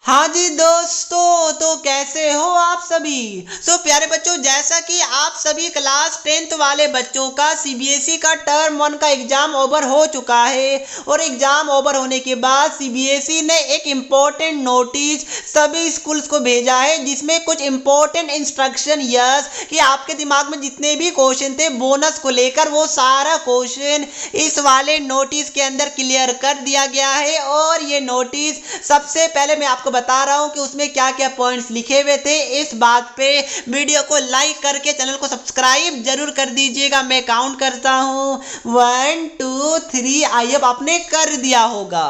हाँ जी दोस्तों, तो कैसे हो आप सभी। प्यारे बच्चों, जैसा कि आप सभी क्लास 10th वाले बच्चों का सीबीएसई का टर्म 1 का एग्जाम ओवर हो चुका है और एग्जाम ओवर होने के बाद सीबीएसई ने एक इम्पोर्टेंट नोटिस सभी स्कूल्स को भेजा है, जिसमें कुछ इम्पोर्टेंट इंस्ट्रक्शन कि आपके दिमाग में जितने भी क्वेश्चन थे बोनस को लेकर, वो सारा क्वेश्चन इस वाले नोटिस के अंदर क्लियर कर दिया गया है। और ये नोटिस सबसे पहले मैं आपको बता रहा हूं कि उसमें क्या क्या पॉइंट्स लिखे हुए थे। इस बात पे वीडियो को लाइक करके चैनल को सब्सक्राइब जरूर कर दीजिएगा। मैं काउंट करता हूं 1 2 3, आई होप आपने कर दिया होगा।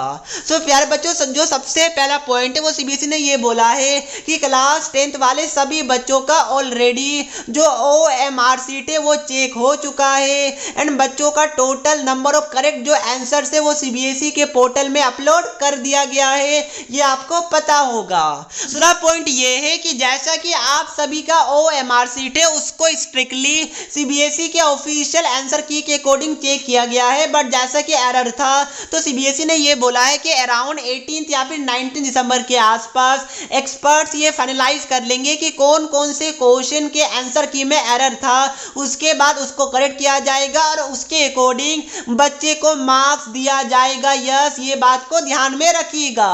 प्यारे बच्चों, जो सबसे पहला पॉइंट है वो सीबीएसई ने ये बोला है कि क्लास 10th वाले सभी बच्चों का ऑलरेडी जो OMR सीट है वो चेक हो चुका है एंड बच्चों का टोटल नंबर ऑफ करेक्ट जो आंसर्स है वो सीबीएसई के पोर्टल में अपलोड कर दिया गया है, ये आपको पता होगा। दूसरा पॉइंट ये है कि जैसा कि आप सभी का OMR सीट है उसको स्ट्रिक्टली सीबीएसई के ऑफिशियल आंसर की के अकॉर्डिंग चेक किया गया है, बट जैसा कि एरर था तो सीबीएसई ने ये बोला है कि अराउंड 18 या फिर 19 दिसंबर के आसपास एक्सपर्ट्स ये फाइनलाइज कर लेंगे कि कौन कौन से क्वेश्चन के आंसर की में एरर था, उसके बाद उसको करेक्ट किया जाएगा और उसके अकॉर्डिंग बच्चे को मार्क्स दिया जाएगा। यस, ये बात को ध्यान में रखिएगा।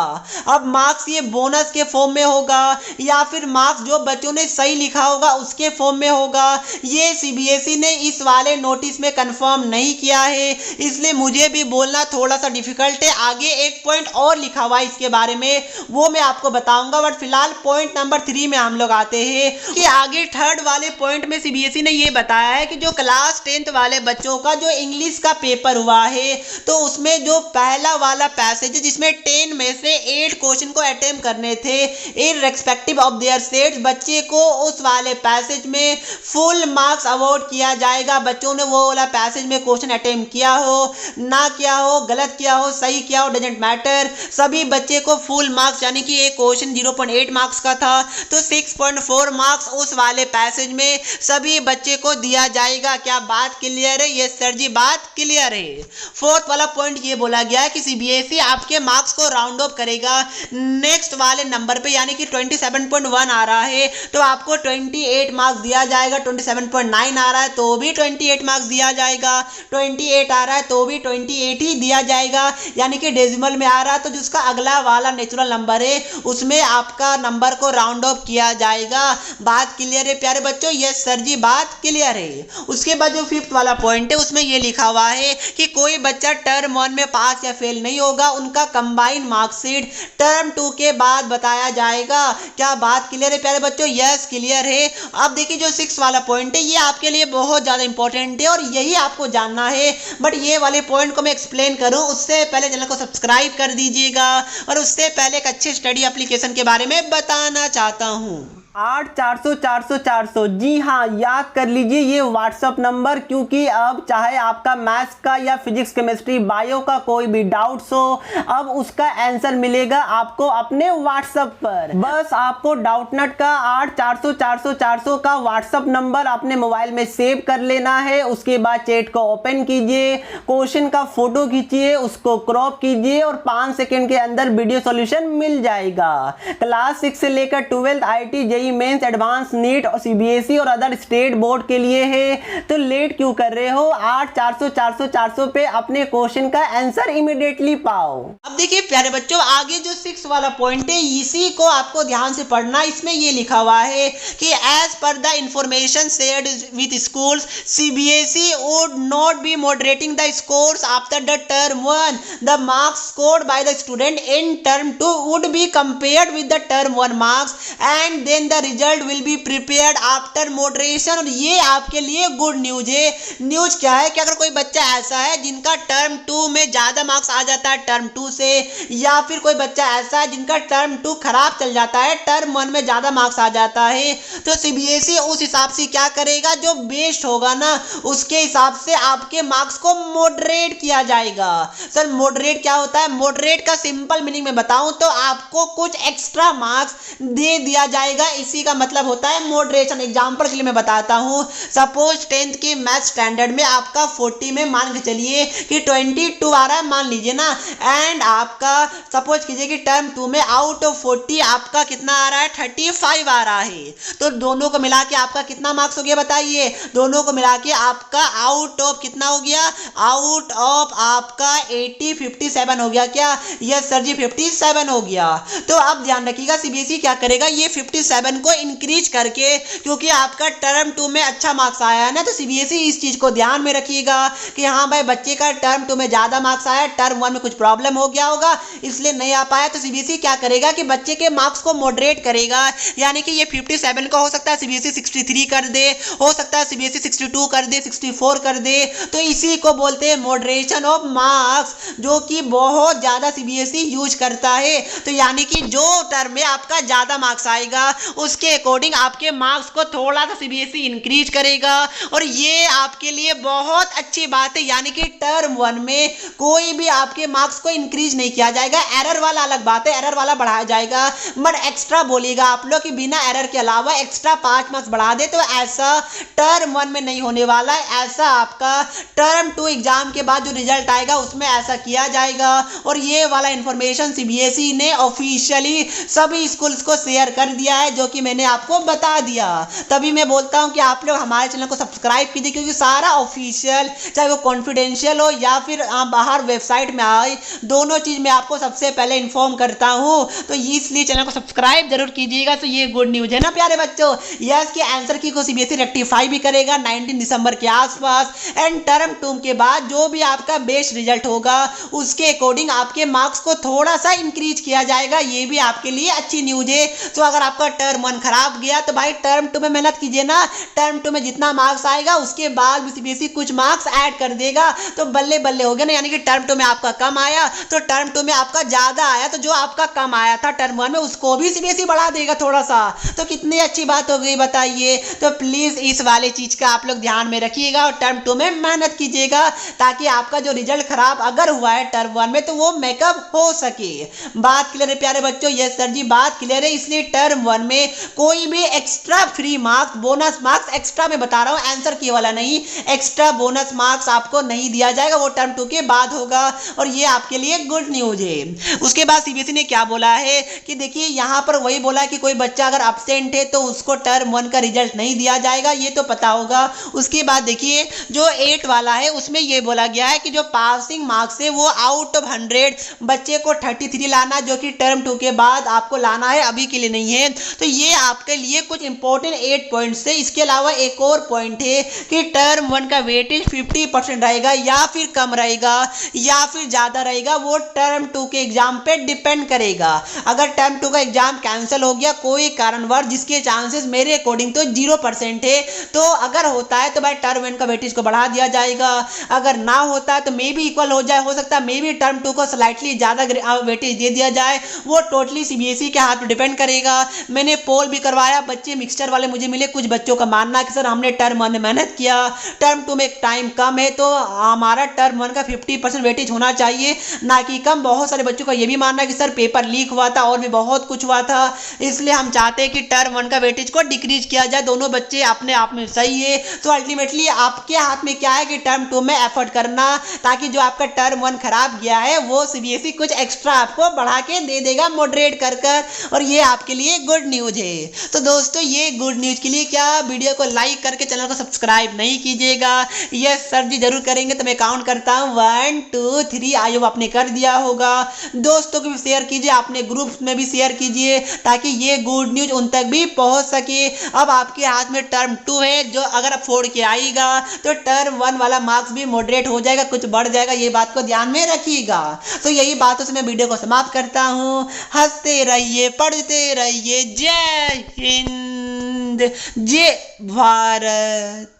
अब मार्क्स ये बोनस के फॉर्म में होगा या फिर मार्क्स जो बच्चों ने सही लिखा होगा उसके फॉर्म में होगा, ये सीबीएसई ने इस वाले नोटिस में कंफर्म नहीं किया है, इसलिए मुझे भी बोलना थोड़ा सा डिफिकल्ट है। आगे एक पॉइंट और लिखा हुआ है इसके बारे में, वो मैं आपको बताऊंगा, बट फिलहाल पॉइंट नंबर 3 में हम लोग आते हैं कि आगे थर्ड वाले पॉइंट में सीबीएसई ने ये बताया है कि जो क्लास 10th वाले बच्चों का जो इंग्लिश का पेपर हुआ है तो उसमें जो पहला वाला पैसेज है जिसमें 10 में से 8 क्वेश्चन को अटेम्प्ट करने थे इररेस्पेक्टिव ऑफ देयर स्टेट्स, बच्चे को उस वाले पैसेज में फुल मार्क्स अवार्ड किया जाएगा। बच्चों ने वो वाला पैसेज में क्वेश्चन अटेम्प्ट किया हो ना किया हो, गलत किया हो सही किया हो, डजेंट मैटर, सभी बच्चे को फुल मार्क्स, यानी कि एक क्वेश्चन 0.8 मार्क्स का था तो 6.4 मार्क्स उस वाले पैसेज में सभी बच्चे को दिया जाएगा। क्या बात क्लियर है? ये सर जी बात क्लियर है। फोर्थ वाला पॉइंट ये बोला गया है कि सीबीएसई आपके मार्क्स को राउंड ऑफ करेगा नेक्स्ट वाले नंबर पे, यानी कि 27.1 आ रहा है तो आपको 28 मार्क्स दिया जाएगा, 27.9 आ रहा है तो भी 28 मार्क्स दिया जाएगा, 28 आ रहा है तो भी 28 ही दिया जाएगा, यानी कि डेसिमल में आ रहा है तो जिसका अगला वाला नेचुरल नंबर है उसमें आपका नंबर को राउंड ऑफ किया जाएगा। बात क्लियर है प्यारे बच्चों? यस सर जी बात क्लियर है। उसके बाद जो फिफ्थ वाला पॉइंट है उसमें यह लिखा हुआ है कि कोई बच्चा टर्म 1 में पास या फेल नहीं होगा, उनका कंबाइंड मार्कशीट टर्म 2 के बाद बताया जाएगा। क्या बात क्लियर है प्यारे बच्चों? यस क्लियर है। अब देखिए जो 6 वाला पॉइंट है ये आपके लिए बहुत ज्यादा इंपॉर्टेंट है और यही आपको जानना है, बट ये वाले पॉइंट को मैं एक्सप्लेन करूं उससे पहले चैनल को सब्सक्राइब कर दीजिएगा और उससे पहले एक अच्छे स्टडी एप्लीकेशन के बारे में बताना चाहता हूं। 8400400 जी हाँ, याद कर लीजिए ये व्हाट्सअप नंबर, क्योंकि अब चाहे आपका मैथ्स का या फिजिक्स केमिस्ट्री बायो का कोई भी डाउट्स हो अब उसका आंसर मिलेगा आपको अपने व्हाट्सएप पर। बस आपको डाउटनट का 8400400 का व्हाट्सअप नंबर अपने मोबाइल में सेव कर लेना है। उसके बाद चैट को ओपन कीजिए, क्वेश्चन का फोटो खींचिए, उसको क्रॉप कीजिए और 5 सेकेंड के अंदर वीडियो सॉल्यूशन मिल जाएगा। क्लास 6 से लेकर 12th IIT JEE mains advance NEET और सीबीएसई और अदर स्टेट बोर्ड के लिए है, तो लेट क्यों कर रहे हो? 8400400 पे अपने क्वेश्चन का आंसर इमीडिएटली पाओ। अब देखिए प्यारे बच्चों, आगे जो 6 वाला पॉइंट है इसी को आपको ध्यान से पढ़ना। इसमें ये लिखा हुआ है कि as per the information shared with schools CBSE would not be moderating the scores after the term 1, the marks scored by the student in term 2 would be compared with the term 1 marks and then the result will be prepared after moderation. और ये आपके लिए good news है। News क्या है कि अगर कोई बच्चा ऐसा है जिनका टर्म 2 में ज्यादा मार्क्स आ जाता है टर्म 2 से, या फिर कोई बच्चा ऐसा है जिनका टर्म 2 खराब चल जाता है टर्म 1 में ज्यादा मार्क्स आ जाता है, तो सीबीएसई उस हिसाब से क्या करेगा, जो बेस्ट होगा ना उसके हिसाब से आपके मार्क्स को मॉडरेट किया जाएगा। सर मॉडरेट क्या होता है? मॉडरेट का सिंपल मीनिंग में बताऊं तो आपको कुछ एक्स्ट्रा मार्क्स दे दिया जाएगा इसी का मतलब होता है मॉडरेशन। एग्जाम्पल के लिए मैं बताता हूँ, सपोज 10th के मैथ स्टैंडर्ड में आपका 40 में मान के चलिए कि 22 आ रहा है मान लीजिए ना, एंड आपका सपोज कीजिए कि टर्म 2 में आउट ऑफ 40 आपका कितना आ रहा है, 35 आ रहा है। तो दोनों को मिला के आपका कितना मार्क्स हो गया बताइए, दोनों को मिला के आपका आउट ऑफ कितना हो गया, आउट ऑफ आपका 80 57 हो गया क्या, यस सर जी 57 हो गया। तो अब ध्यान रखिएगा सीबीएसई क्या करेगा, ये 57 को इंक्रीज करके, क्योंकि आपका टर्म 2 में अच्छा मार्क्स आया है ना, तो सीबीएसई इस चीज को ध्यान में रखिएगा कि हाँ भाई बच्चे का टर्म 2 में ज्यादा मार्क्स आया, टर्म 1 में कुछ प्रॉब्लम हो गया होगा इसलिए नहीं आ पाया। तो सीबीएसई क्या करेगा कि बच्चे के मार्क्स को मॉडरेट करेगा, यानी कि ये 57 का हो सकता है सीबीएसई 63 कर दे, हो सकता है सीबीएसई 62 कर दे, 64 कर दे। तो इसी को बोलते हैं मॉडरेशन ऑफ मार्क्स, जो कि बहुत ज्यादा सीबीएसई यूज करता है। तो यानी कि जो टर्म में आपका ज्यादा मार्क्स आएगा उसके अकॉर्डिंग आपके मार्क्स को थोड़ा सा सीबीएसई इंक्रीज करेगा, और ये आपके लिए बहुत अच्छी बात है। यानी कि टर्म 1 में कोई भी आपके मार्क्स को इंक्रीज नहीं किया जाएगा, एरर वाला अलग बात है, एरर वाला बढ़ाया जाएगा, बट एक्स्ट्रा बोलिएगा आप लोग कि बिना एरर के अलावा एक्स्ट्रा 5 मार्क्स बढ़ा दे, तो ऐसा टर्म 1 में नहीं होने वाला है। ऐसा आपका टर्म 2 एग्जाम के बाद जो रिजल्ट आएगा उसमें ऐसा किया जाएगा, और ये वाला इंफॉर्मेशन सीबीएसई ने ऑफिशियली सभी स्कूल्स को शेयर कर दिया है, जो कि मैंने आपको बता दिया। तभी मैं बोलता हूं कि आप लोग हमारे चैनल को सब्सक्राइब कीजिए, क्योंकि सारा ऑफिशियल, चाहे वो कॉन्फिडेंशियल हो या फिर बाहर वेबसाइट में आए, दोनों चीज मैं आपको सबसे पहले इन्फॉर्म करता हूं। तो इसलिए चैनल को सब्सक्राइब जरूर कीजिएगा। तो ये गुड न्यूज है ना प्यारे बच्चों, यस के आंसर की को सीबीएसई रेक्टिफाई भी करेगा 19 दिसंबर के आसपास, एंड टर्म 2 के बाद जो भी आपका बेस्ट रिजल्ट होगा उसके अकॉर्डिंग आपके मार्क्स को थोड़ा सा इंक्रीज किया जाएगा। ये भी आपके लिए अच्छी न्यूज है। तो अगर आपका टर्म 1 खराब गया तो भाई टर्म 2 में मेहनत कीजिए ना, टर्म 2 में जितना मार्क्स आएगा उसके बाद भी सीबीएसई कुछ मार्क्स ऐड कर देगा, तो बल्ले बल्ले हो गया ना। यानी कि टर्म 2 में आपका कम आया तो टर्म 2 में आपका ज्यादा आया, तो जो आपका कम आया था टर्म 1 में उसको भी सीबीएसई बढ़ा देगा थोड़ा सा। तो कितनी अच्छी बात हो गई बताइए। तो प्लीज इस वाले चीज का आप लोग ध्यान में रखिएगा और टर्म 2 में मेहनत कीजिएगा, ताकि आपका जो रिजल्ट खराब अगर हुआ है टर्म 1 में तो वो मेकअप हो सके। बात क्लियर है प्यारे बच्चों? यस सर जी बात क्लियर है। इसलिए टर्म 1 में कोई भी extra free marks, bonus marks, extra मैं बता रहा हूं, आंसर की वाला नहीं, एक्स्ट्रा बोनस मार्क्स आपको नहीं दिया जाएगा, वो टर्म 2 के बाद होगा, और ये आपके लिए गुड न्यूज है। उसके बाद सीबीएसई ने क्या बोला है कि देखिए यहां पर वही बोला कि कोई बच्चा अगर एब्सेंट है तो उसको टर्म 1 का रिजल्ट नहीं दिया जाएगा, ये तो पता होगा। उसके बाद देखिए जो 8 वाला है उसमें ये बोला गया है कि जो पासिंग मार्क्स है वो आउट ऑफ 100 बच्चे को 33 लाना, जो कि टर्म 2 के बाद आपको लाना है, अभी के लिए नहीं है। तो ये आपके लिए कुछ इंपॉर्टेंट 8 पॉइंट्स है। इसके अलावा एक और पॉइंट है कि टर्म 1 का वेटेज 50% रहेगा, या फिर कम रहेगा या फिर ज्यादा रहेगा, वो टर्म 2 के एग्जाम पे डिपेंड करेगा। अगर टर्म 2 का एग्जाम कैंसिल हो गया कोई कारणवश, जिसके चांसेस मेरे अकॉर्डिंग तो 0% है, तो अगर होता है तो भाई टर्म 1 का वेटेज को बढ़ा दिया जाएगा। अगर ना होता है तो मे भी इक्वल हो जाए, हो सकता है मे भी टर्म 2 को स्लाइटली ज्यादा वेटेज दे दिया जाए, वो टोटली सीबीएसई के हाथ पे डिपेंड करेगा। मैंने पोल भी करवाया, बच्चे मिक्सचर वाले मुझे मिले, कुछ बच्चों का मानना है कि सर हमने टर्म 1 में मेहनत किया, टर्म 2 में टाइम कम है, तो हमारा टर्म 1 का 50% वेटेज होना चाहिए, ना कि कम। बहुत सारे बच्चों का ये भी मानना है कि सर पेपर लीक हुआ था और भी बहुत कुछ हुआ था, इसलिए हम चाहते हैं कि टर्म 1 का वेटेज को डिक्रीज किया जाए। दोनों बच्चे अपने आप में सही है। तो अल्टीमेटली आपके हाथ में क्या है कि टर्म 2 में एफर्ट करना, ताकि जो आपका टर्म 1 खराब गया है वो सीबीएसई कुछ एक्स्ट्रा आपको बढ़ा के दे देगा मॉडरेट कर कर, और ये आपके लिए गुड न्यूज है। तो दोस्तों ये गुड न्यूज के लिए क्या वीडियो को लाइक करके चैनल को सब्सक्राइब नहीं कीजिएगा? यस सर जी जरूर करेंगे। तो मैं काउंट करता हूँ 1 2 3, आयो आपने कर दिया होगा। दोस्तों को भी शेयर कीजिए, अपने ग्रुप्स में भी शेयर कीजिए, ताकि ये गुड न्यूज उन तक भी पहुंच सके। अब आपके हाथ में टर्म 2 है, जो अगर आप फोड़ के आएगा तो टर्म 1 वाला मार्क्स भी मॉडरेट हो जाएगा, कुछ बढ़ जाएगा, ये बात को ध्यान में रखिएगा। तो यही बातों से मैं वीडियो को समाप्त करता हूँ। हंसते रहिए, पढ़ते रहिए। जय हिंद, जय भारत।